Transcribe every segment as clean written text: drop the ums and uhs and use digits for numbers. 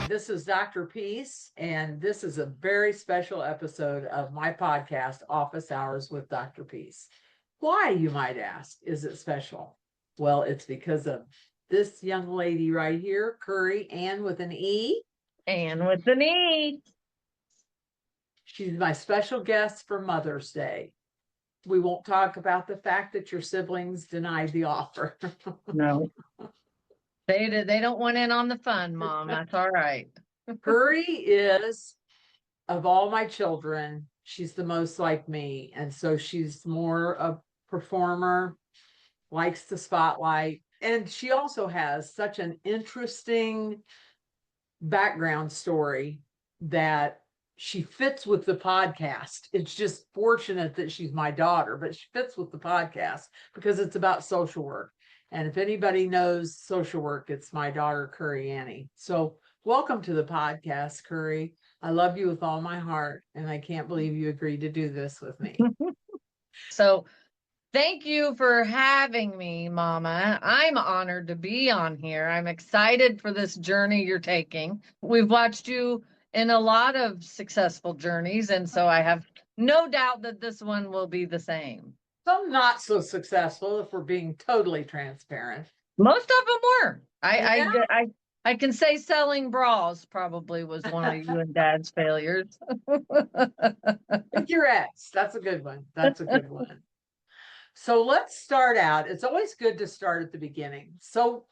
This is Dr. Peace, and this is a very special episode of my podcast, Office Hours with Dr. Peace. Why, you might ask, is it special? Well, it's because of this young lady right here, Currie Anne with an E. Anne with an E. She's my special guest for Mother's Day. We won't talk about the fact that your siblings denied the offer. No. They don't want in on the fun, Mom. That's all right. Currie is, of all my children, she's the most like me. And so she's more a performer, likes the spotlight. And she also has such an interesting background story that she fits with the podcast. It's just fortunate that she's my daughter, but she fits with the podcast because it's about social work. And if anybody knows social work, it's my daughter, Currie Anne. So welcome to the podcast, Currie. I love you with all my heart, and I can't believe you agreed to do this with me. So thank you for having me, Mama. I'm honored to be on here. I'm excited for this journey you're taking. We've watched you in a lot of successful journeys, and so I have no doubt that this one will be the same. Some not so successful, if we're being totally transparent. Most of them were. I can say selling bras probably was one of you and Dad's failures. With your ex, that's a good one. That's a good one. So let's start out. It's always good to start at the beginning. So,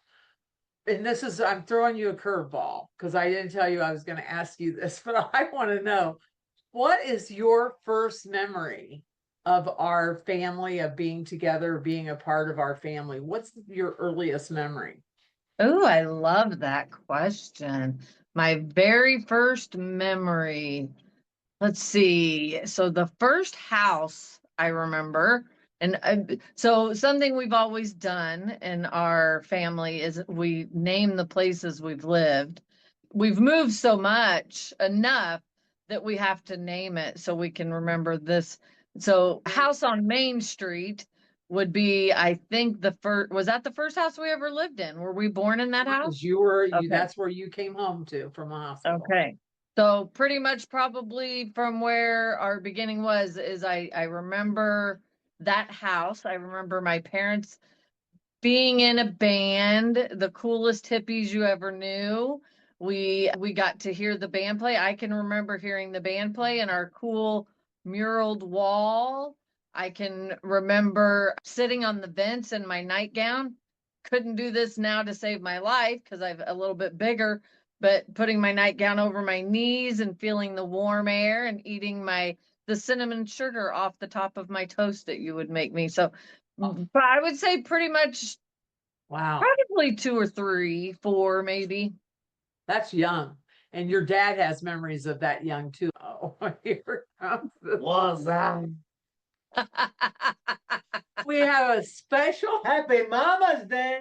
and this is, I'm throwing you a curveball because I didn't tell you I was going to ask you this, but I want to know, what is your first memory of our family, of being together, being a part of our family? What's your earliest memory? Oh, I love that question. My very first memory. Let's see. So the first house I remember, and so something we've always done in our family is we name the places we've lived. We've moved so much enough that we have to name it so we can remember this. So house on Main Street would be, I think was that the first house we ever lived in? Were we born in that house? Okay. That's where you came home to from the hospital. Okay. So pretty much probably from where our beginning was is I remember that house. I remember my parents being in a band, the coolest hippies you ever knew. We got to hear the band play. I can remember hearing the band play in our cool muraled wall. I can remember sitting on the vents in my nightgown. Couldn't do this now to save my life because I'm a little bit bigger, but putting my nightgown over my knees and feeling the warm air and eating the cinnamon sugar off the top of my toast that you would make me. So but I would say pretty much, wow, probably 2 or 3, 4 maybe. That's young. And your dad has memories of that young too. Oh, here comes What's that? We have a special Happy Mama's Day.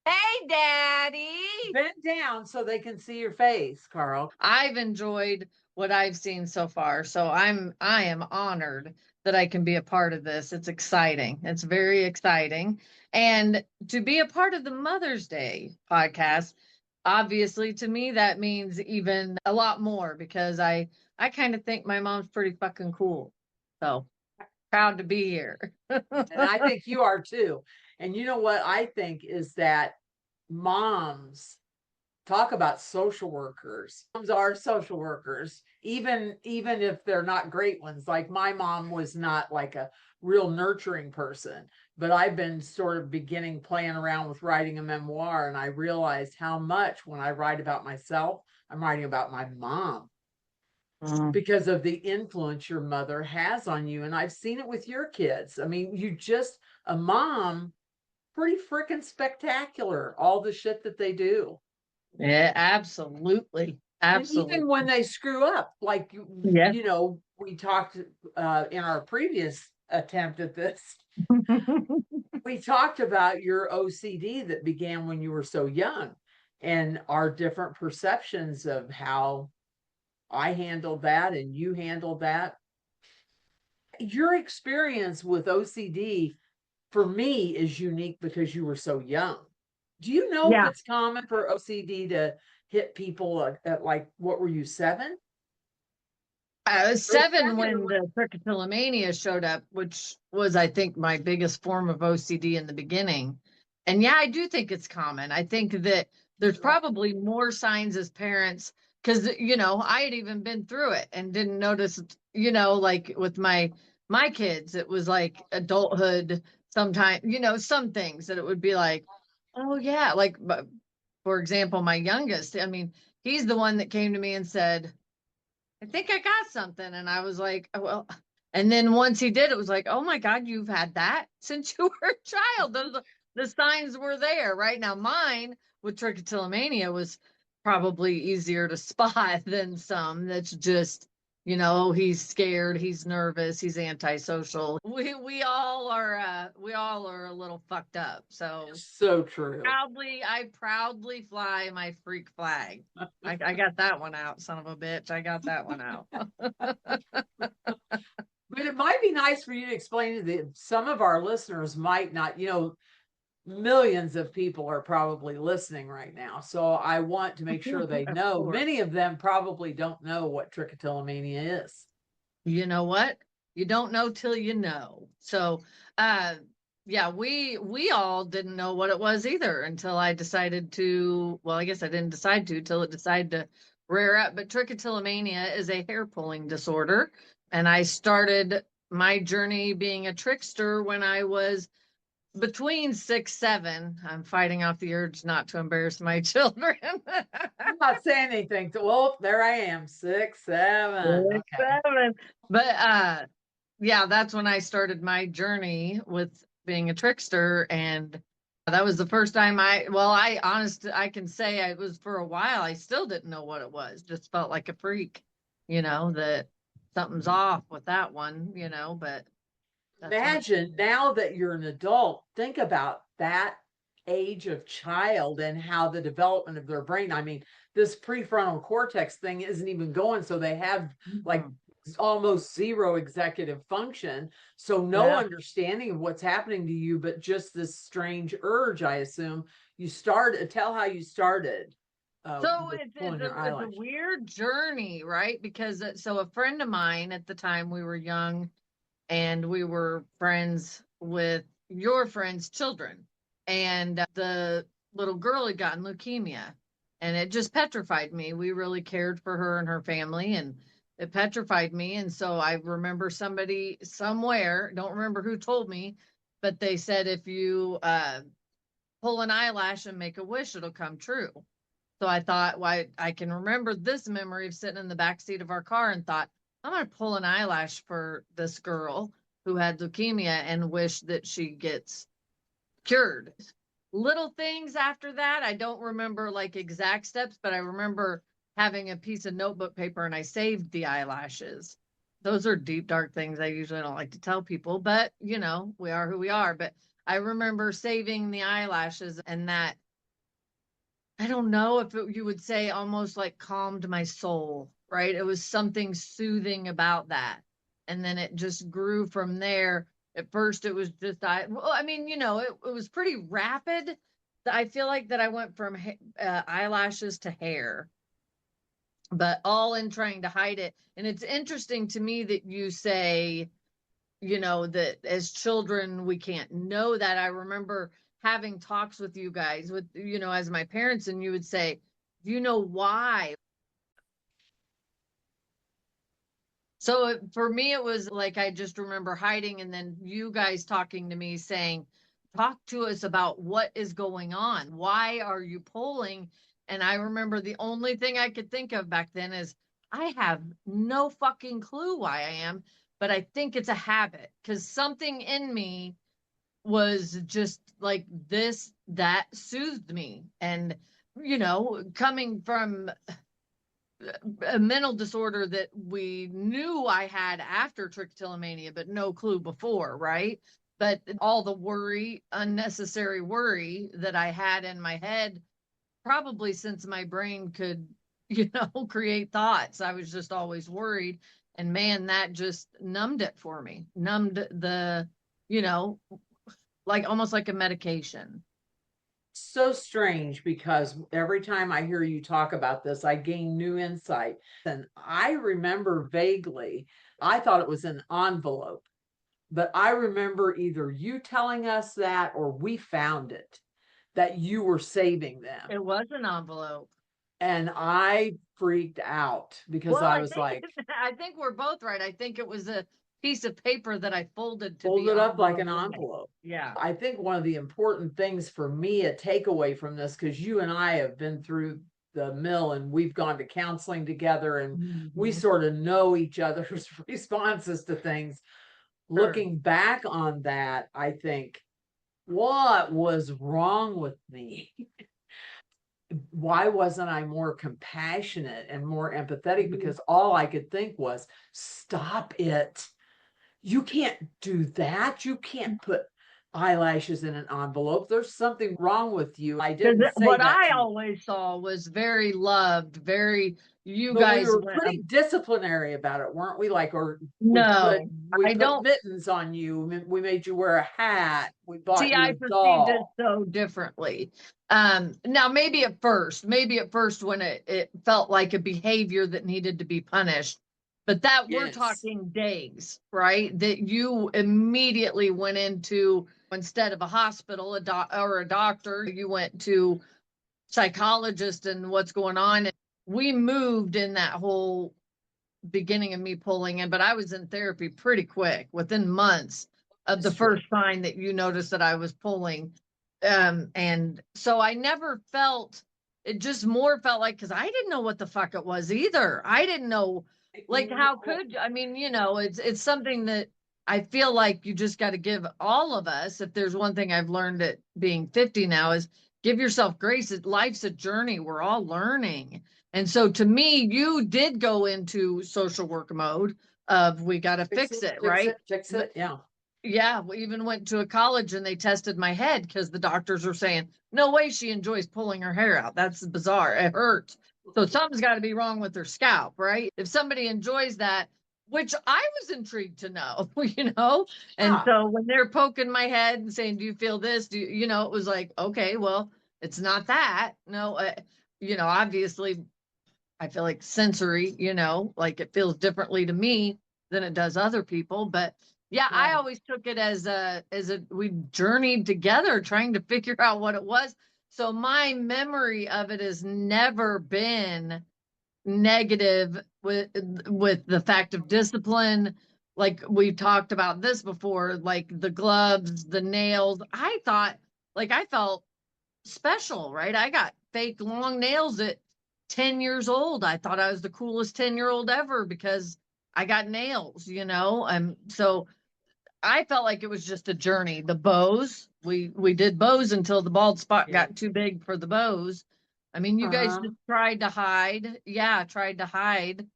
Hey, Daddy. bend down so they can see your face, Carl. I've enjoyed what I've seen so far, so I am honored that I can be a part of this. It's exciting. It's very exciting. And to be a part of the Mother's Day podcast, obviously to me that means even a lot more because I kind of think my mom's pretty fucking cool. So proud to be here. And I think you are too. And you know what I think is that moms, talk about social workers. Moms are social workers, even if they're not great ones. Like my mom was not like a real nurturing person, but I've been sort of playing around with writing a memoir, and I realized how much when I write about myself, I'm writing about my mom. Because of the influence your mother has on you. And I've seen it with your kids. I mean, a mom, pretty freaking spectacular, all the shit that they do. Yeah, absolutely. Absolutely. And even when they screw up, like, Yeah. you know, we talked in our previous attempt at this, we talked about your OCD that began when you were so young and our different perceptions of how I handled that and you handled that. your experience with OCD for me is unique because you were so young. Do you know if Yeah. it's common for OCD to hit people at like, what were you, 7? Seven when the Trichotillomania showed up, which was, I think, my biggest form of OCD in the beginning. And yeah, I do think it's common. I think that there's probably more signs as parents because, I had even been through it and didn't notice, like with my kids, it was like adulthood sometimes, some things that it would be like, oh yeah, like, for example, my youngest, I mean, he's the one that came to me and said, I think I got something. And I was like, "Oh, well," and then once he did, it was like, oh my God, you've had that since you were a child. The signs were there. Right now, mine with trichotillomania was probably easier to spot than some that's just, he's scared, he's nervous, he's antisocial. We all are a little fucked up. So So true. I proudly fly my freak flag. I got that one out, son of a bitch. I got that one out. But it might be nice for you to explain that some of our listeners might not, millions of people are probably listening right now. So I want to make sure they Of know. course. Many of them probably don't know what trichotillomania is. You know what? You don't know till you know. So, yeah, we all didn't know what it was either until I decided to. Well, I guess I didn't decide to till it decided to rear up. But trichotillomania is a hair pulling disorder, and I started my journey being a trickster when I was between 6, 7. I'm fighting off the urge not to embarrass my children. I'm not saying anything. Well, there I am, 6, 7. 6, Okay. 7. But yeah, that's when I started my journey with being a trickster. And that was the first time I can say I was for a while, I still didn't know what it was. Just felt like a freak, that something's off with that one, but that's when Imagine now that you're an adult, think about that age of child and how the development of their brain. I mean, this prefrontal cortex thing isn't even going, so they have like Mhm. almost zero executive function. So no Yeah. understanding of what's happening to you, but just this strange urge, I assume. Tell how you started So with it's pulling it's your a it's a eyelash. weird journey, right? Because so a friend of mine at the time we were young and we were friends with your friend's children. And the little girl had gotten leukemia and it just petrified me. We really cared for her and her family, and it petrified me. And so I remember somebody somewhere, don't remember who told me, but they said if you pull an eyelash and make a wish, it'll come true. So I thought, why I can remember this memory of sitting in the back seat of our car and thought, I'm going to pull an eyelash for this girl who had leukemia and wish that she gets cured. Little things after that, I don't remember like exact steps, but I remember having a piece of notebook paper and I saved the eyelashes. Those are deep, dark things I usually don't like to tell people, but we are who we are. But I remember saving the eyelashes, and that, I don't know if you would say, almost like calmed my soul, right? It was something soothing about that. And then it just grew from there. At first, it was just, I mean, it was pretty rapid. I feel like that I went from eyelashes to hair, but all in trying to hide it. And it's interesting to me that you say, that as children we can't know that. I remember having talks with you guys with, as my parents, and you would say, do you know why? So for me it was like I just remember hiding, and then you guys talking to me saying, talk to us about what is going on, why are you pulling? And I remember the only thing I could think of back then is, I have no fucking clue why I am, but I think it's a habit because something in me was just like this that soothed me. And coming from a mental disorder that we knew I had after trichotillomania but no clue before, right? But all the worry, unnecessary worry that I had in my head, probably since my brain could create thoughts, I was just always worried. And man, that just numbed it for me. Numbed the, you know, like almost like a medication. So strange because every time I hear you talk about this, I gain new insight. And I remember vaguely, I thought it was an envelope, but I remember either you telling us that or we found it, that you were saving them. It was an envelope. And I freaked out because Well, I I was think like, I think we're both right. I think it was a piece of paper that I folded to fold be it up like envelope an wide. envelope. Yeah. I think one of the important things for me, a takeaway from this, because you and I have been through the mill and we've gone to counseling together and we Mhm. sort of know each other's responses to things. Sure. Looking back on that, I think, what was wrong with me? Why wasn't I more compassionate and more empathetic? Mhm. Because all I could think was, stop it. You can't do that. You can't put eyelashes in an envelope. There's something wrong with you. I Because didn't say what that I to you, always saw was very loved, very, you but we guys were went, pretty disciplinary about it, weren't we? Like, or no, we I put don't mittens on you. We made you wear a hat. We bought see, you I a perceived it doll. so differently. Now maybe at first when it felt like a behavior that needed to be punished, but that we're Yes. talking days, right? That you immediately went into, instead of a hospital, or a doctor, you went to psychologist and what's going on. And we moved in that whole beginning of me pulling in, but I was in therapy pretty quick, within months of the It's true. first sign that you noticed that I was pulling. And so I never felt, it just more felt like, because I didn't know what the fuck it was either. I didn't know, like, how could, I mean, it's something that I feel like you just got to give all of us. If there's one thing I've learned at being 50 now, is give yourself grace. Life's a journey. We're all learning. And so to me, you did go into social work mode of we got to Fix fix it, it, fix right? it, fix it. Yeah. Yeah, we even went to a college and they tested my head because the doctors were saying, no way she enjoys pulling her hair out. That's bizarre. It hurts. So something's got to be wrong with her scalp, right? If somebody enjoys that, which I was intrigued to know, And Yeah. so when they're poking my head and saying, do you feel this? It was like, okay, well, it's not that. No, obviously I feel like sensory, like it feels differently to me than it does other people. But yeah, I Right. always took it as a we journeyed together trying to figure out what it was. So my memory of it has never been negative with the fact of discipline. Like we talked about this before, like the gloves, the nails. I felt special, right? I got fake long nails at 10 years old. I thought I was the coolest 10-year-old ever because I got nails, And so I felt like it was just a journey. The bows, we did bows until the bald spot Yeah. got too big for the bows. I mean, you guys Uh-huh. just tried to hide. Yeah, tried to hide.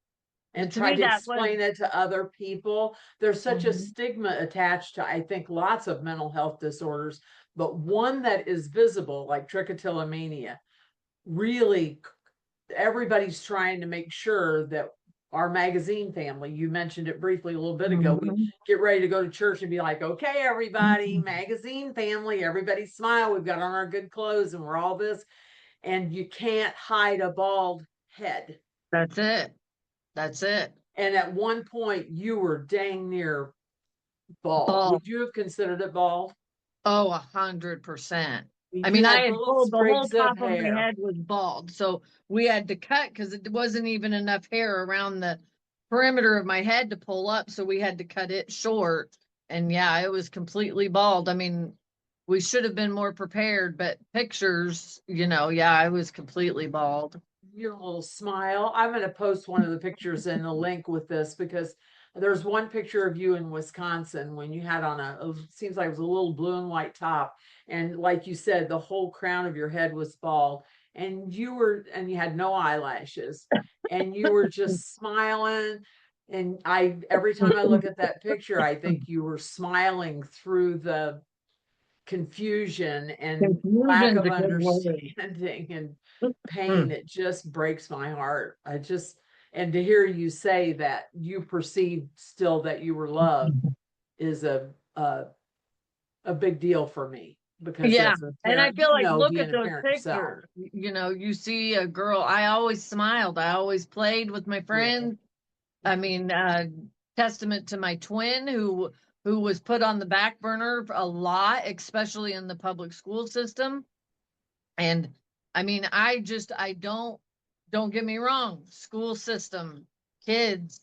And But to tried me, to that was, explain it to other people. There's such a mhm, stigma attached to, I think, lots of mental health disorders, but one that is visible, like trichotillomania, really everybody's trying to make sure that our magazine family, you mentioned it briefly a little bit ago, we mhm, get ready to go to church and be like, okay, everybody, mhm. magazine family, everybody smile. We've got on our good clothes and we're all this. And you can't hide a bald head. That's it. That's it. And at one point, you were dang near bald. Ball. Would you have considered it bald? Oh, 100%. I You mean, I had had little pulled the whole sprigs of top of my hair. head was bald. So we had to cut because it wasn't even enough hair around the perimeter of my head to pull up. So we had to cut it short. And yeah, it was completely bald. I mean, we should have been more prepared, but pictures, yeah, I was completely bald. Your little smile. I'm going to post one of the pictures in a link with this because there's one picture of you in Wisconsin when you had on seems like it was a little blue and white top. And like you said, the whole crown of your head was bald and you had no eyelashes and you were just smiling. And every time I look at that picture, I think you were smiling through the confusion and lack Confusion's of a good word. understanding and Hmm. pain. It just breaks my heart. And to hear you say that you perceived still that you were loved is a big deal for me, because Yeah. as a And I parent, feel like, look being at a those parent yourself. pictures. You know, you see a girl, I always smiled. I always played with my Yeah. friends. I mean, testament to my twin who was put on the back burner a lot, especially in the public school system. And I mean, I don't get me wrong, school system, kids,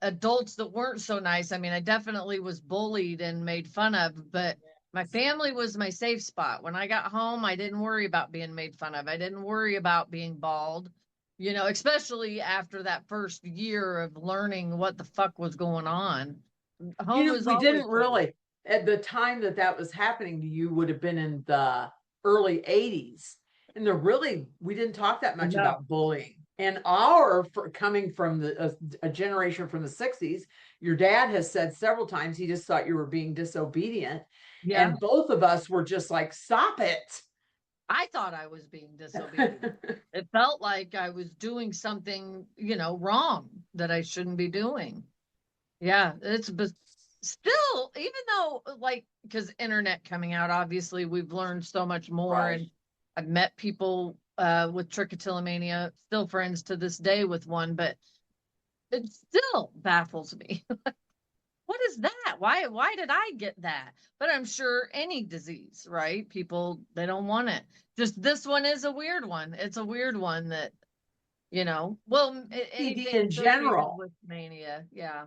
adults that weren't so nice. I mean, I definitely was bullied and made fun of, but my family was my safe spot. When I got home, I didn't worry about being made fun of. I didn't worry about being bald, you know, especially after that first year of learning what the fuck was going on. Home was We always didn't safe. really, at the time that that was happening to you, would have been in the early 80s. And we didn't talk that much No. about bullying. And coming from a generation from the 60s, your dad has said several times he just thought you were being disobedient. Yeah. And both of us were just like, stop it. I thought I was being disobedient. It felt like I was doing something, you know, wrong that I shouldn't be doing. Yeah, but still, even though, like, because internet coming out, obviously we've learned so much more, Right. and I've met people with trichotillomania, still friends to this day with one, but it still baffles me. What is that? Why did I get that? But I'm sure any disease, right? People, they don't want it. Just this one is a weird one. It's a weird one that, you know, well, OCD anything in associated general. with mania. Yeah.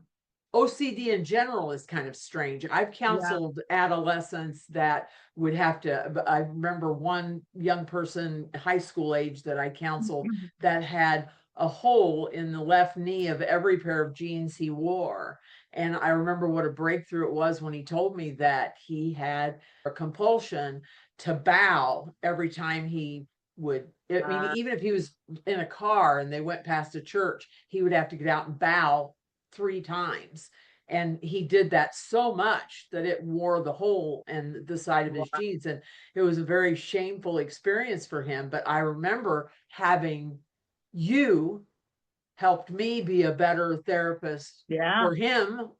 OCD in general is kind of strange. I've Yeah. counseled adolescents that would have to, I remember one young person, high school age, that I counseled that had a hole in the left knee of every pair of jeans he wore. And I remember what a breakthrough it was when he told me that he had a compulsion to bow every time he would. I mean, even if he was in a car and they went past a church, he would have to get out and bow 3 times. And he did that so much that it wore the hole in the side of his Wow. jeans. And it was a very shameful experience for him. But I remember having you helped me be a better therapist Yeah. for him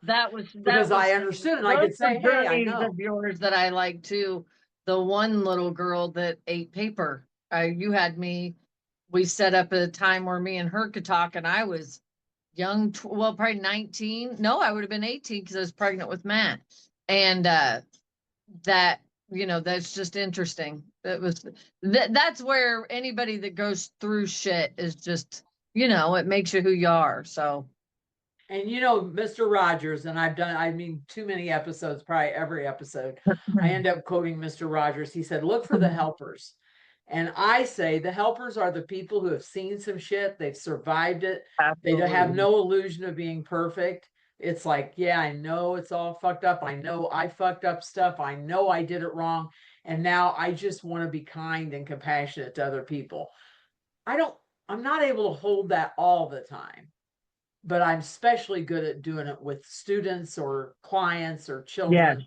That because I was understood and I those could were say, hey, I journeys know. of yours that I like too. The one little girl that ate paper. You had me. We set up a time where me and her could talk, and I was young, well, probably 19. No, I would have been 18 because I was pregnant with Matt. And that, you know, that's just interesting. That's where anybody that goes through shit is just, you know, it makes you who you are. So And Mr. Rogers, and I mean, too many episodes, probably every episode, I end up quoting Mr. Rogers. He said, look for the helpers. And I say the helpers are the people who have seen some shit, they've survived it, they don't have absolutely. no illusion of being perfect. It's like, yeah, I know it's all fucked up. I know I fucked up stuff. I know I did it wrong. And now I just want to be kind and compassionate to other people. I don't, I'm not able to hold that all the time, but I'm especially good at doing it with students or clients or Yeah. children.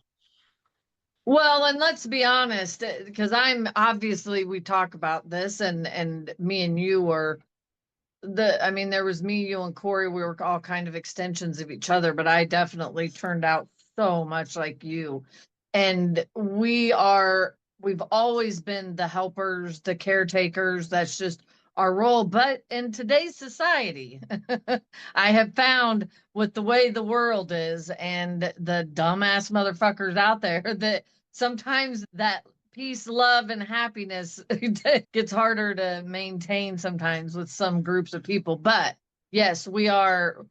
Well, and let's be honest, because I'm obviously we talk about this, and me and you were I mean, there was me, you, and Corey. We were all kind of extensions of each other, but I definitely turned out so much like you. And we've always been the helpers, the caretakers. That's just our role. But in today's society, I have found with the way the world is and the dumbass motherfuckers out there that sometimes that peace, love, and happiness gets harder to maintain sometimes with some groups of people. But yes, we are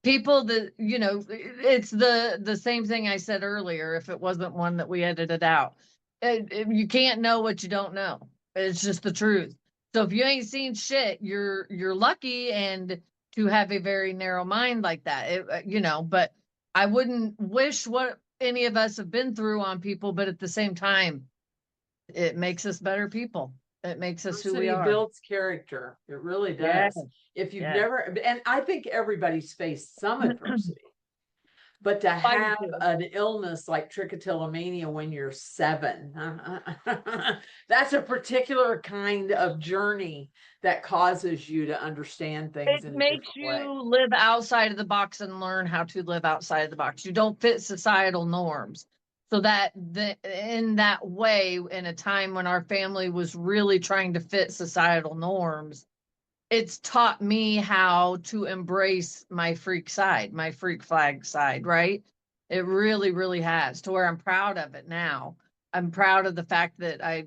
people that, you know, it's the same thing I said earlier. If it wasn't one that we edited out, you can't know what you don't know. It's just the truth. So if you ain't seen shit, you're lucky, and to have a very narrow mind like that, you know. But I wouldn't wish what any of us have been through on people, but at the same time, it makes us better people. It makes us who we Adversity are. builds character. It really Yeah, does. If you've yeah. never, and I think everybody's faced some adversity. But to I do have too. an illness like trichotillomania when you're 7, that's a particular kind of journey that causes you to understand things It in a makes different way. you live outside of the box and learn how to live outside of the box. You don't fit societal norms. So that in that way, in a time when our family was really trying to fit societal norms, it's taught me how to embrace my freak side, my freak flag side, right? It really, really has, to where I'm proud of it now. I'm proud of the fact that I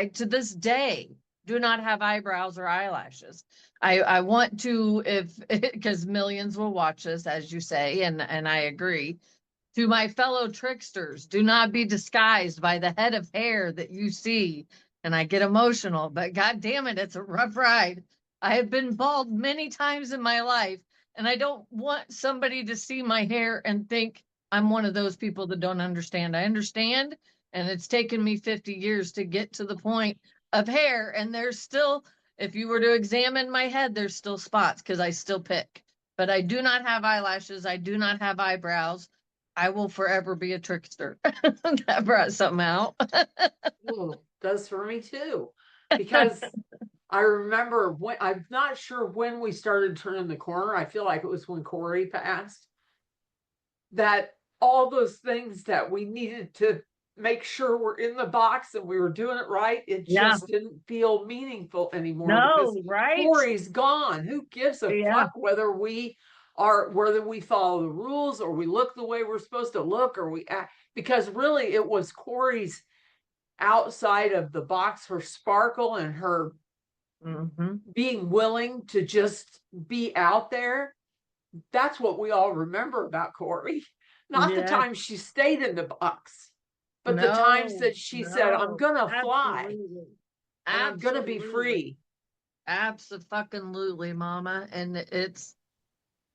to this day do not have eyebrows or eyelashes. I want to, if because millions will watch this, as you say, and I agree. To my fellow tricksters, do not be disguised by the head of hair that you see. And I get emotional, but god damn it, it's a rough ride. I have been bald many times in my life, and I don't want somebody to see my hair and think I'm one of those people that don't understand. I understand, and it's taken me 50 years to get to the point of hair, and there's still, if you were to examine my head, there's still spots because I still pick. But I do not have eyelashes. I do not have eyebrows. I will forever be a trickster. That brought something out. Ooh, does for me too. Because I remember when, I'm not sure when we started turning the corner. I feel like it was when Corey passed. That all those things that we needed to make sure were in the box and we were doing it right, it Yeah. just didn't feel meaningful anymore because No, right? Corey's gone. Who gives a Yeah. fuck whether we follow the rules or we look the way we're supposed to look or we act? Because really it was Corey's outside of the box, her sparkle and her Mm-hmm. being willing to just be out there. That's what we all remember about Corey. Not the Yes. times she stayed in the box, but the times No, that she said, I'm no, gonna fly absolutely. and I'm gonna be Absolutely. free. Absolutely, mama. And it's,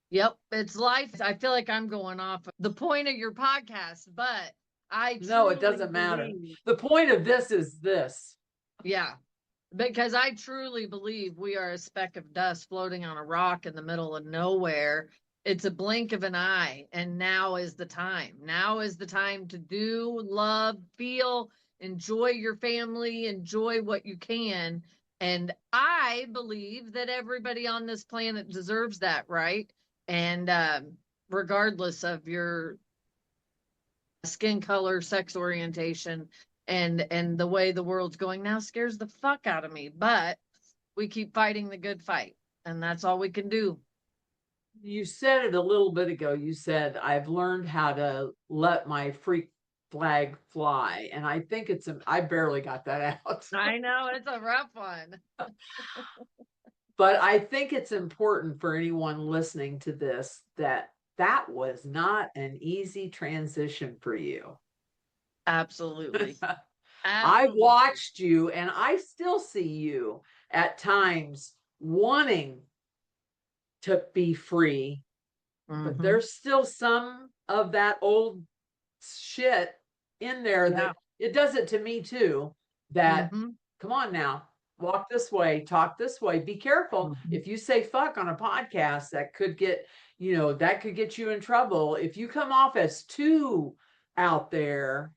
yep, it's life. I feel like I'm going off the point of your podcast, but I No, it truly doesn't matter. believe, The point of this is this. yeah, because I truly believe we are a speck of dust floating on a rock in the middle of nowhere. It's a blink of an eye, and now is the time. Now is the time to do, love, feel, enjoy your family, enjoy what you can. And I believe that everybody on this planet deserves that, right? And regardless of your skin color, sex orientation, and the way the world's going now scares the fuck out of me. But we keep fighting the good fight, and that's all we can do. You said it a little bit ago. You said, I've learned how to let my freak flag fly. And I think I barely got that out. I know it's a rough one. But I think it's important for anyone listening to this that that was not an easy transition for you. Absolutely. I Absolutely. watched you and I still see you at times wanting to be free, but Mm-hmm. there's still some of that old shit in there Yeah. that it does it to me too. That, Mm-hmm. come on now, walk this way, talk this way, be careful. Mm-hmm. If you say fuck on a podcast, that could get, that could get you in trouble. If you come off as too out there,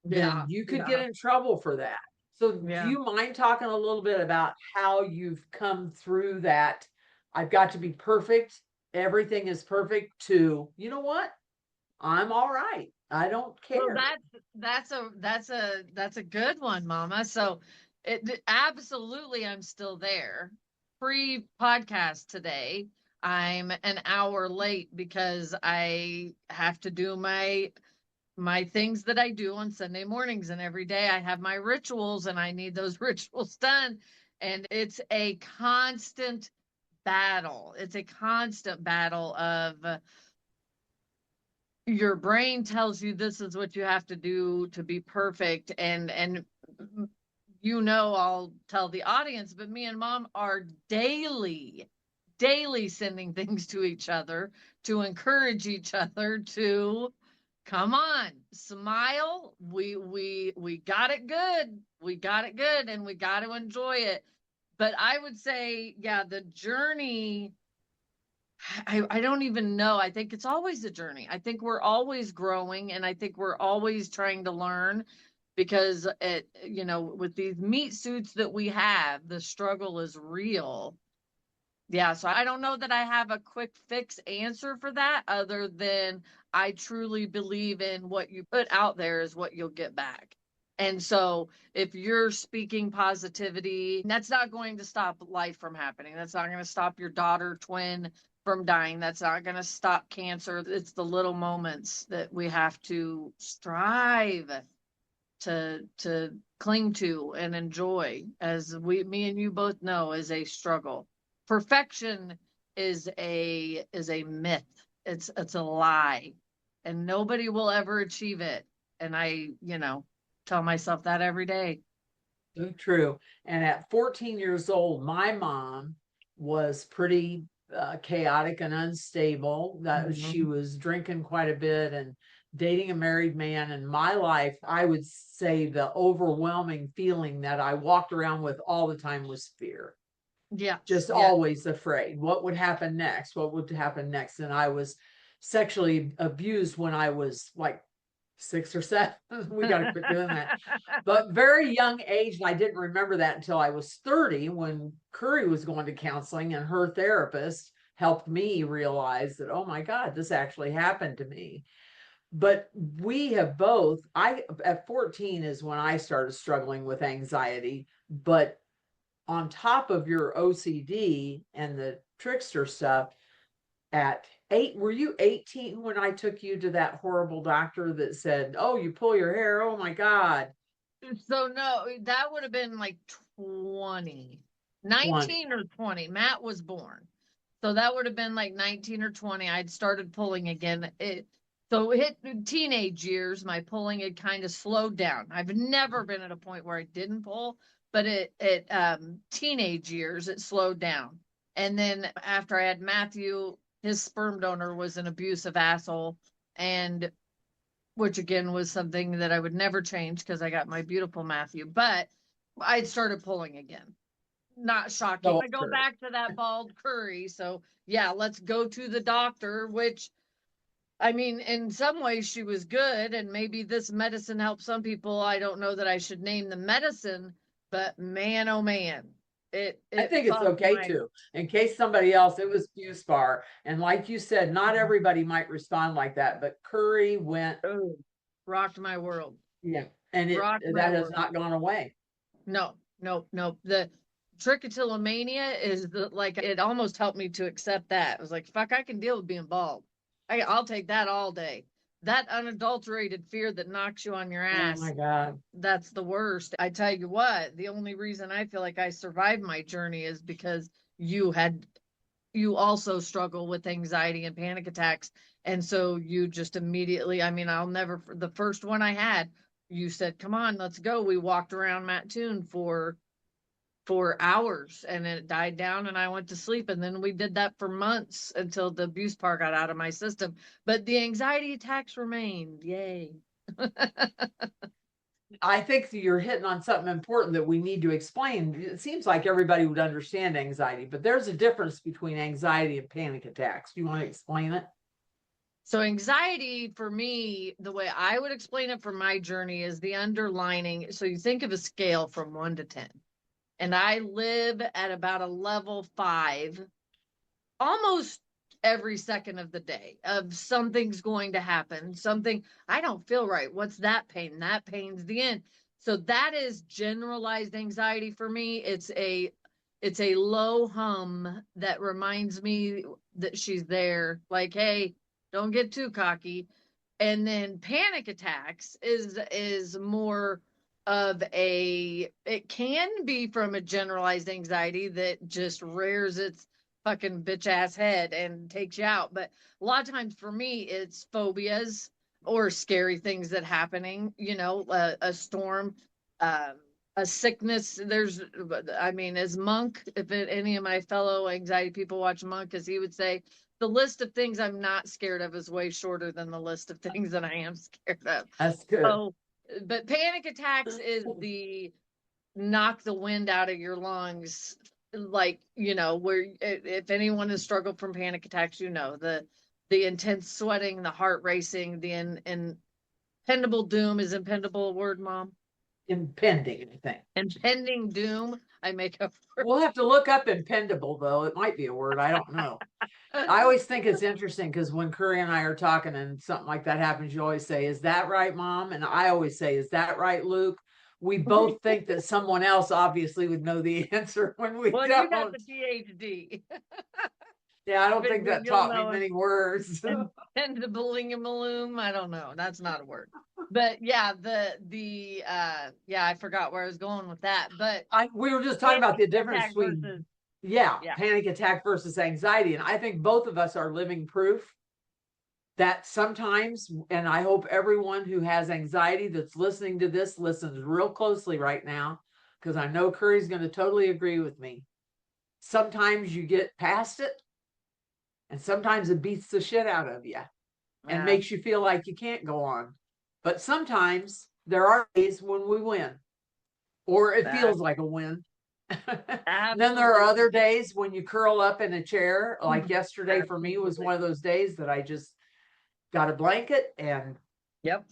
then Yeah. you could get Yeah. in trouble for that. So, do Yeah. you mind talking a little bit about how you've come through that? I've got to be perfect. Everything is perfect. To, you know what? I'm all right. I don't Well, care. that's a good one, Mama. So, absolutely, I'm still there. Pre podcast today. I'm an hour late because I have to do my things that I do on Sunday mornings, and every day I have my rituals, and I need those rituals done. And it's a constant battle. It's a constant battle of your brain tells you this is what you have to do to be perfect, and I'll tell the audience, but me and mom are daily sending things to each other to encourage each other to come on, smile. We got it good. We got it good, and we got to enjoy it. But I would say, yeah, the journey I don't even know. I think it's always a journey. I think we're always growing, and I think we're always trying to learn, because with these meat suits that we have, the struggle is real. Yeah, so I don't know that I have a quick fix answer for that, other than I truly believe in what you put out there is what you'll get back. And so if you're speaking positivity, that's not going to stop life from happening. That's not going to stop your daughter twin from dying. That's not going to stop cancer. It's the little moments that we have to strive to cling to and enjoy, as me and you both know, is a struggle. Perfection is a myth. It's a lie, and nobody will ever achieve it. And I, tell myself that every day. So true. And at 14 years old, my mom was pretty chaotic and unstable. That she Mhm. was drinking quite a bit and dating a married man. In my life, I would say the overwhelming feeling that I walked around with all the time was fear. Yeah, Just yeah. always afraid. What would happen next? What would happen next? And I was sexually abused when I was like 6 or 7. We got to quit doing that. But very young age, and I didn't remember that until I was 30 when Currie was going to counseling, and her therapist helped me realize that, oh my God, this actually happened to me. But we have both, I at 14 is when I started struggling with anxiety, but on top of your OCD and the trickster stuff, at 8, were you 18 when I took you to that horrible doctor that said, oh, you pull your hair, oh my God. So no, that would have been like 20, 20. 19 or 20. Matt was born. So that would have been like 19 or 20. I'd started pulling again. So hit teenage years, my pulling had kind of slowed down. I've never been at a point where I didn't pull, but teenage years it slowed down. And then after I had Matthew, his sperm donor was an abusive asshole, and which again was something that I would never change because I got my beautiful Matthew, but I started pulling again. Not shocking. So I go back to that bald Currie. So yeah, let's go to the doctor, which I mean, in some ways she was good, and maybe this medicine helps some people. I don't know that I should name the medicine, but man, oh man, I it think it's fucked okay my to, in case somebody else, it was fuse bar. And like you said, not everybody might respond like that, but Currie went, oh, rocked my world. yeah, and Rocked my that has world. not gone away. No, no, no. The trichotillomania is like it almost helped me to accept that. It was like, fuck, I can deal with being bald. I'll take that all day. That unadulterated fear that knocks you on your Oh my ass, God. that's the worst. I tell you what, the only reason I feel like I survived my journey is because you also struggle with anxiety and panic attacks. And so you just immediately, I mean, I'll never, the first one I had, you said, come on, let's go. We walked around Mattoon for hours, and it died down and I went to sleep. And then we did that for months until the abuse part got out of my system. But the anxiety attacks remained. Yay. I think you're hitting on something important that we need to explain. It seems like everybody would understand anxiety, but there's a difference between anxiety and panic attacks. Do you want to explain it? So anxiety for me, the way I would explain it from my journey is the underlining. So you think of a scale from 1 to 10, and I live at about a level 5 almost every second of the day of something's going to happen. Something I don't feel right. What's that pain? That pain's the end. So that is generalized anxiety for me. It's a low hum that reminds me that she's there. Like, hey, don't get too cocky. And then panic attacks is more of it can be from a generalized anxiety that just rears its fucking bitch ass head and takes you out. But a lot of times for me, it's phobias or scary things that happening, a storm, um, a sickness. I mean, as Monk, if any of my fellow anxiety people watch Monk, as he would say, the list of things I'm not scared of is way shorter than the list of things that I am scared of. That's good. So, but panic attacks is the knock the wind out of your lungs like, where if anyone has struggled from panic attacks, the intense sweating, the heart racing, the impendable doom. Is impendable a word, Mom? Impending, I think. Impending doom. I make up for. We'll have to look up impendable, though. It might be a word. I don't know. I always think it's interesting because when Currie and I are talking and something like that happens, you always say, "Is that right, Mom?" And I always say, "Is that right, Luke?" We both think that someone else obviously would know the answer when we Well, you got don't. the PhD. Yeah, I don't But think that you'll taught me know many words. Impendable. I don't know. That's not a word. But yeah, I forgot where I was going with that. But We were just talking about the panic difference attack between versus yeah, yeah. panic attack versus anxiety. And I think both of us are living proof that sometimes, and I hope everyone who has anxiety that's listening to this listens real closely right now, because I know Curry's going to totally agree with me. Sometimes you get past it, and sometimes it beats the shit out of you and makes you feel like you can't go on. But sometimes there are days when we win, or it feels like a win. Then there are other days when you curl up in a chair, like yesterday for me was one of those days that I just got a blanket and Yep.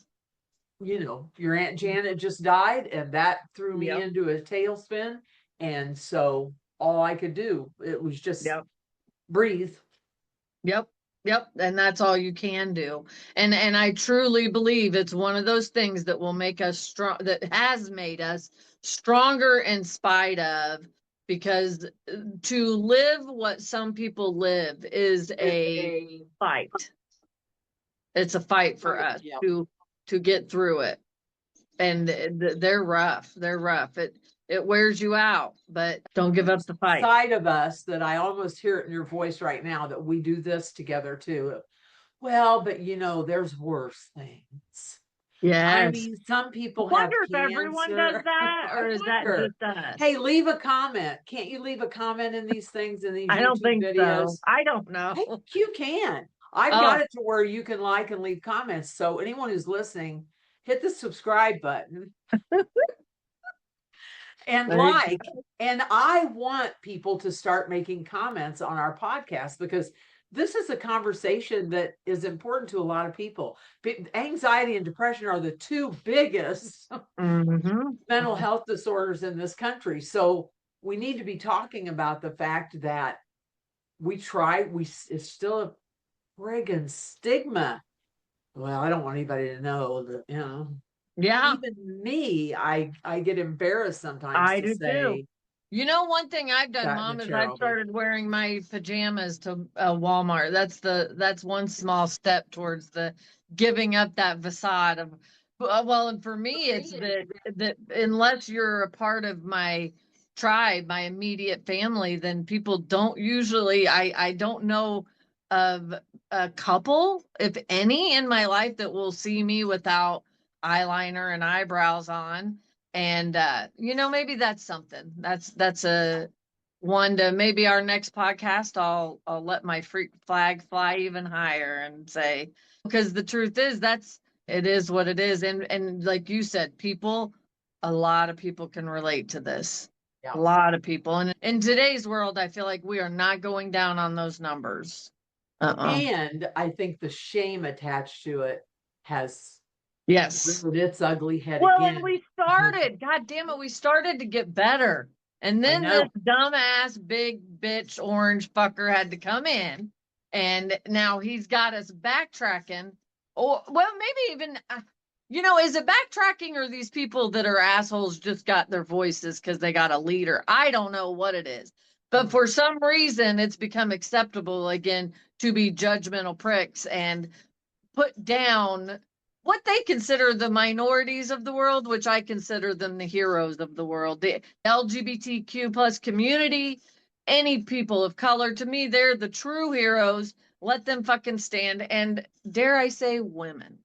Your Aunt Janet just died and that threw me Yep. into a tailspin. And so all I could do, it was just Yep. breathe. Yep. Yep. And that's all you can do. And I truly believe it's one of those things that will make us strong, that has made us stronger in spite of, because to live what some people live is a fight. It's a fight for us Yep. to get through it. And they're rough. They're rough. It wears you out, but don't give up the fight. Side of us that I almost hear it in your voice right now that we do this together too. Well, but there's worse things. Yes. I mean, some people have wonder if cancer. everyone does that, or is that just us? Hey, leave a comment. Can't you leave a comment in these things, in these I don't YouTube think videos? so. I don't know. Hey, you can. I've got it to where you can like and leave comments. So anyone who's listening, hit the subscribe button and like. And I want people to start making comments on our podcast because this is a conversation that is important to a lot of people. Anxiety and depression are the two biggest mental health disorders in this country. So we need to be talking about the fact that it's still a friggin' stigma. Well, I don't want anybody to know that, Yeah. even me, I get embarrassed sometimes I to do say. too. One thing I've done, Mom, is I've started wearing my pajamas to Walmart. That's one small step towards the giving up that facade of, well, and for me, it's that unless you're a part of my tribe, my immediate family, then people don't usually, I don't know of a couple, if any, in my life that will see me without eyeliner and eyebrows on. And maybe that's something. That's a one to maybe our next podcast. I'll let my freak flag fly even higher and say, because the truth is it is what it is. And like you said, a lot of people can relate to this. Yeah. A lot of people. And in today's world, I feel like we are not going down on those numbers. And I think the shame attached to it has reared its ugly head again. And we started, God damn it, we started to get better. And then this dumbass big bitch orange fucker had to come in, and now he's got us backtracking. Or, well, maybe even, is it backtracking, or these people that are assholes just got their voices because they got a leader? I don't know what it is. But for some reason, it's become acceptable again to be judgmental pricks and put down what they consider the minorities of the world, which I consider them the heroes of the world. The LGBTQ plus community, any people of color, to me, they're the true heroes. Let them fucking stand. And dare I say, women.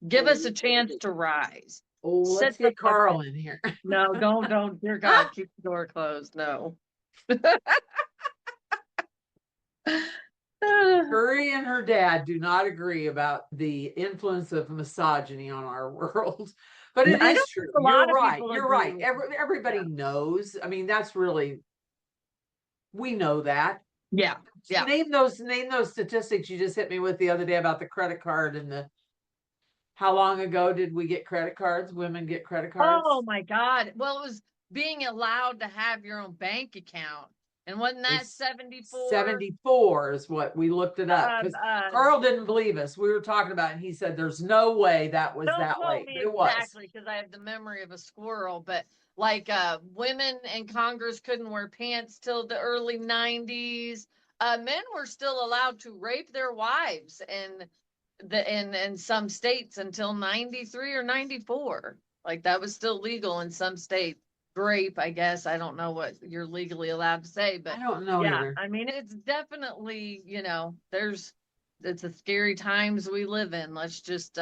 Give us a chance to rise. Oh, let's get Carl in here. No, don't. Dear God, keep the door closed. No. Currie and her dad do not agree about the influence of misogyny on our world, but it is true. You're right. Everybody knows. I mean, that's really We know that. Yeah. Yeah. Name those statistics you just hit me with the other day about the credit card and the how long ago did we get credit cards? Women get credit cards? Oh my God. Well, it was being allowed to have your own bank account. And wasn't that It's 74? 74 is what we looked it up because Carl didn't believe us. We were talking about it and he said there's no way that was Don't that quote late. me But it was. exactly because I have the memory of a squirrel, but like women in Congress couldn't wear pants till the early 90s. Men were still allowed to rape their wives in some states until 93 or 94. Like that was still legal in some states. Rape, I guess. I don't know what you're legally allowed to say, but I don't know yeah, either. I mean, it's definitely, it's a scary times we live in. Let's just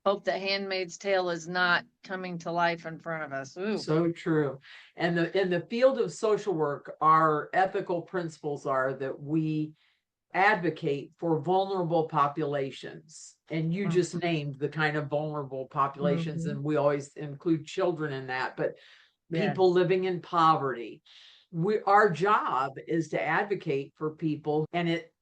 hope that Handmaid's Tale is not coming to life in front of us. Ooh. So true. And in the field of social work, our ethical principles are that we advocate for vulnerable populations. And you just named the kind of vulnerable populations, Mhm. and we always include children in that, but Yeah. people living in poverty. Our job is to advocate for people, and it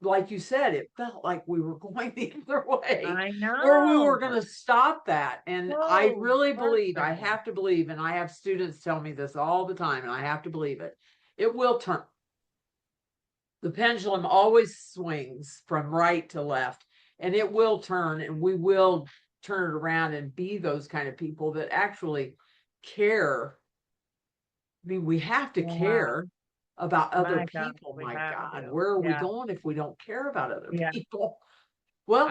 like you said, it felt like we were going the other way, I or we were know. going to stop that. And I So really believe, I frustrating. have to believe, and I have students tell me this all the time, and I have to believe it. It will turn. The pendulum always swings from right to left, and it will turn, and we will turn it around and be those kind of people that actually care. I mean, we have to Wow. care about other My God, people. we My have God, to. where are we Yeah. going if we don't care about other Yeah. people? Well,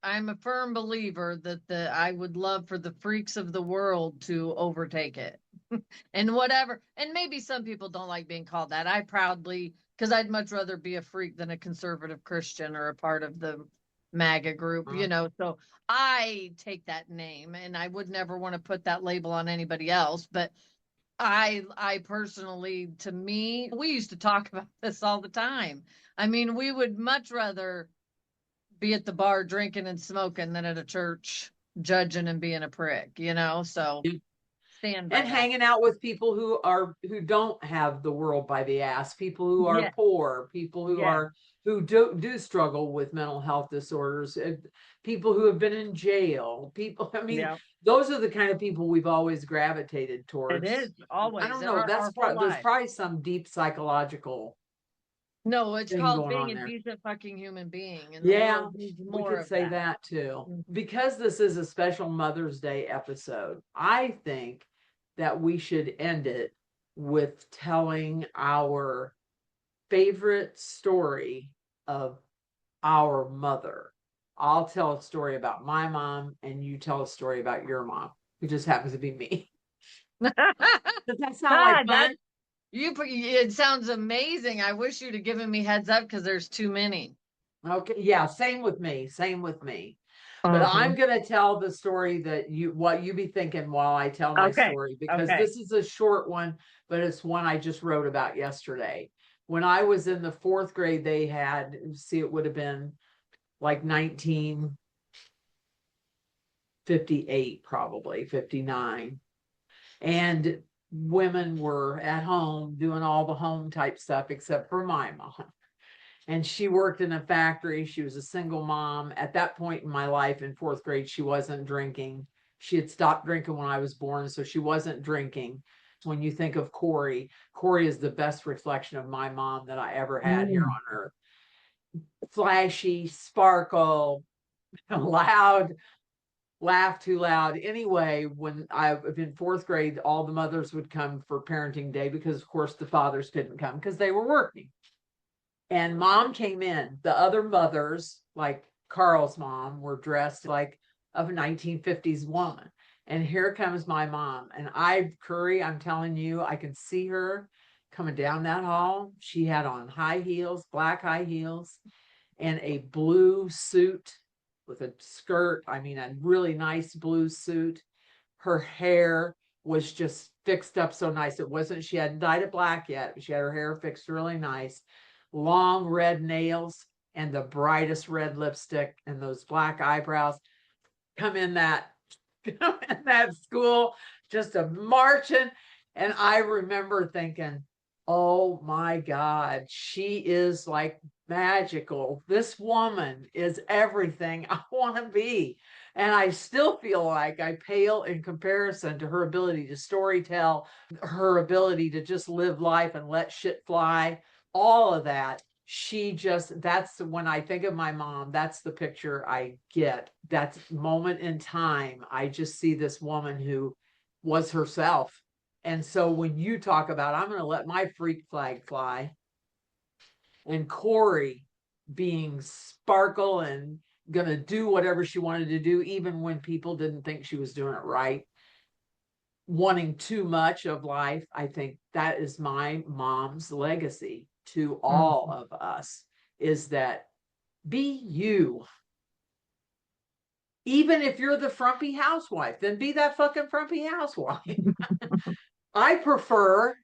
I'm a firm believer that I would love for the freaks of the world to overtake it. And whatever. And maybe some people don't like being called that. I proudly, because I'd much rather be a freak than a conservative Christian or a part of the MAGA group, So I take that name and I would never want to put that label on anybody else. But I personally, to me, we used to talk about this all the time. I mean, we would much rather be at the bar drinking and smoking than at a church judging and being a prick, So stand by and that. hanging out with people who don't have the world by the ass, people who are Yeah. poor, people Yeah. who do struggle with mental health disorders, people who have been in jail, people, I mean, Yeah. those are the kind of people we've always gravitated It towards. is I always don't know, our whole there's life. probably some deep psychological No, it's thing called going being on a there. decent fucking human being, and the Yeah, world needs we more could of say that. that too. Mm. Because this is a special Mother's Day episode, I think that we should end it with telling our favorite story of our mother. I'll tell a story about my mom, and you tell a story about your mom, who just happens to be me. Does that sound like God, fun? it sounds amazing. I wish you'd have given me heads up because there's too many. Okay, yeah, same with me. Same with me. But I'm Mhm. going to tell the story that what you be thinking while I tell my Okay. story, because Okay. this is a short one, but it's one I just wrote about yesterday. When I was in the fourth grade, they had, see, it would have been like 1958, probably 59. And women were at home doing all the home type stuff, except for my mom. And she worked in a factory. She was a single mom. At that point in my life, in fourth grade, she wasn't drinking. She had stopped drinking when I was born, so she wasn't drinking. When you think of Currie, Currie is the best reflection of my mom that I ever had here Mm. on earth. Flashy, sparkle, loud, laugh too loud. Anyway, when I was in fourth grade, all the mothers would come for parenting day because, of course, the fathers couldn't come because they were working. And mom came in. The other mothers, like Carl's mom, were dressed like a 1950s woman. And here comes my mom. And Currie, I'm telling you, I can see her coming down that hall. She had on high heels, black high heels, and a blue suit with a skirt. I mean, a really nice blue suit. Her hair was just fixed up so nice. It wasn't, she hadn't dyed it black yet, but she had her hair fixed really nice. Long red nails and the brightest red lipstick and those black eyebrows. Come in that school, just a marching. And I remember thinking, Oh my God. She is like magical. This woman is everything I want to be. And I still feel like I pale in comparison to her ability to storytell, her ability to just live life and let shit fly, all of that. That's when I think of my mom, that's the picture I get. That's moment in time. I just see this woman who was herself. And so when you talk about, I'm going to let my freak flag fly, and Corrie being sparkle and going to do whatever she wanted to do, even when people didn't think she was doing it right, wanting too much of life, I think that is my mom's legacy to all of us, is that be you. Even if you're the frumpy housewife, then be that fucking frumpy housewife. I prefer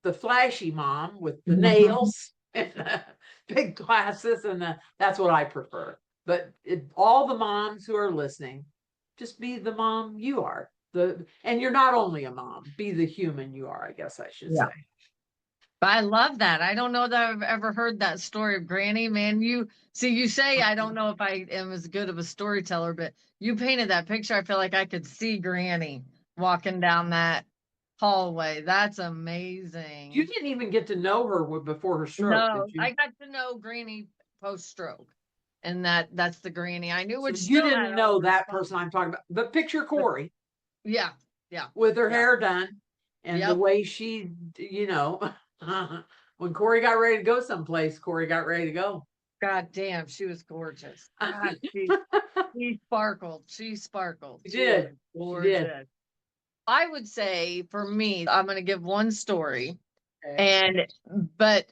the flashy mom with the nails and the big glasses, and that's what I prefer. But all the moms who are listening, just be the mom you are. And you're not only a mom, be the human you are, I guess I should Yeah. say. But I love that. I don't know that I've ever heard that story of Granny. Man, you say I don't know if I am as good of a storyteller, but you painted that picture. I feel like I could see Granny walking down that hallway. That's amazing. You didn't even get to know her before her stroke, No, did you? I got to know Granny post stroke, and that's the Granny I knew, So which you still didn't had all know the that response. person I'm talking about. But picture Corrie Yeah, yeah, with her yeah. hair done and the Yep. way she, when Corrie got ready to go someplace, Corrie got ready to go. God damn, she was gorgeous. God, she sparkled. She sparkled. She She was did. She did. gorgeous. I would say for me, I'm going to give one story. Okay. But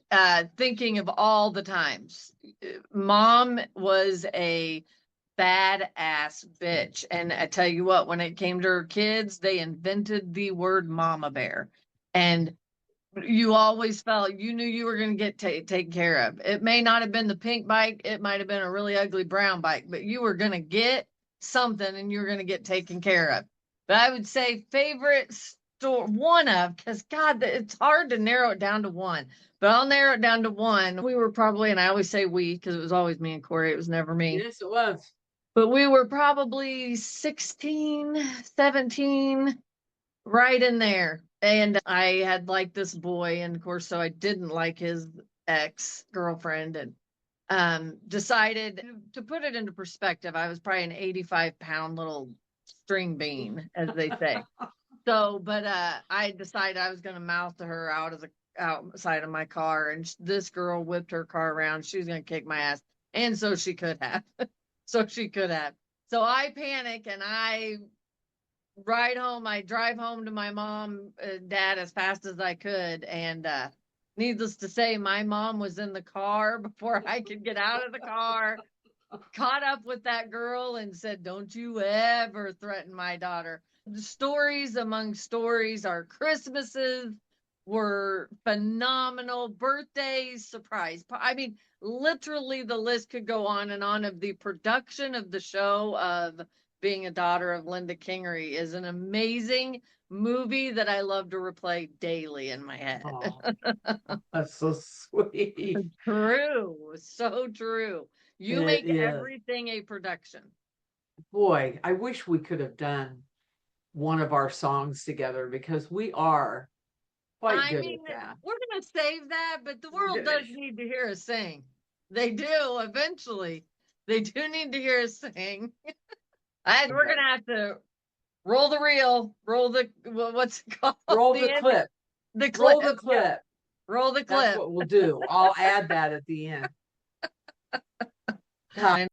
thinking of all the times, mom was a badass bitch. And I tell you what, when it came to her kids, they invented the word mama bear. And you always felt you knew you were going to get taken care of. It may not have been the pink bike, it might have been a really ugly brown bike, but you were going to get something and you were going to get taken care of. But I would say favorite store, one of, because God, it's hard to narrow it down to one, but I'll narrow it down to one. We were probably, and I always say we because it was always me and Corrie, it was never me. Yes, it was. But we were probably 16, 17, right in there. And I had liked this boy, and of course, so I didn't like his ex girlfriend, and decided to put it into perspective. I was probably an 85-pound little string bean, as they say. So, but I decided I was going to mouth to her outside of my car, and this girl whipped her car around. She was going to kick my ass, and so she could have. So she could have. So I panic and I drive home to my mom, dad as fast as I could. And needless to say, my mom was in the car before I could get out of the car, caught up with that girl and said, "Don't you ever threaten my daughter." The stories among stories, our Christmases were phenomenal. Birthdays, surprise. I mean, literally the list could go on and on of the production of the show of Being a Daughter of Linda Kingery is an amazing movie that I love to replay daily in my head. Oh, that's so sweet. True. So true. You It make is. everything a production. Boy, I wish we could have done one of our songs together, because we are quite I good mean, at that. we're going to save that, but the world does need to hear us sing. They do eventually. They do need to hear us sing. We're going to have to roll the reel, what's it called? Roll the clip. The clip. Roll the Yeah, clip. roll the That's clip. what we'll do. I'll add that at the end. God.